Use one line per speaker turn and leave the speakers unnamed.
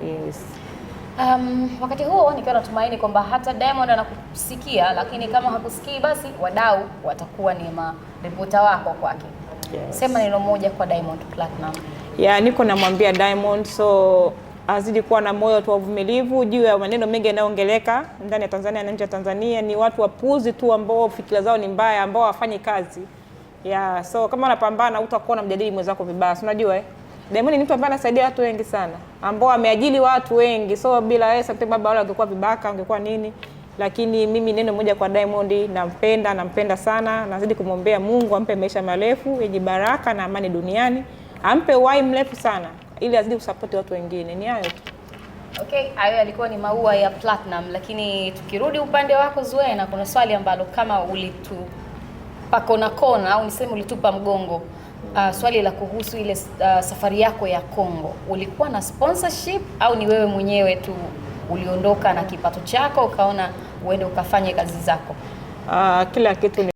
Yes.
Wakati huo nikiwa natumaini kwamba hata Diamond anakusikia, lakini kama hakusikii basi wadau watakuwa ni maripota wako kwake.
Yes.
Sema neno moja kwa Diamond Platinum.
Niko namwambia Diamond, so azidi kuwa na moyo tu uvumilivu juu ya maneno mengi yanayoongeleka ndani ya Tanzania na nje ya Tanzania. Ni watu wapuzi tu ambao fikira zao ni mbaya, ambao hawafanyi kazi. So kama unapambana utakuwa unamjadili mwenzako vibaya. Unajua Diamond ni mtu ambaye anasaidia watu wengi sana, ambao ameajili watu wengi. So bila yeye sometimes baba wale wangekuwa vibaka, wangekuwa nini. Lakini mimi neno moja kwa Diamond, nampenda sana. Nazidi kumwombea Mungu ampe maisha marefu yenye baraka na amani duniani. Ampe uhai mrefu sana ili azidi kusupport watu wengine. Ni hayo tu.
Okay, hayo yalikuwa ni maua ya Platinum, lakini tukirudi upande wako Zuena, kuna swali ambalo kama ulitupa kona au niseme ulitupa mgongo. Swali la kuhusu ile safari yako ya Kongo. Ulikuwa na sponsorship au ni wewe mwenyewe tu uliondoka na kipato chako ukaona uende ukafanye kazi zako?
Kila kitu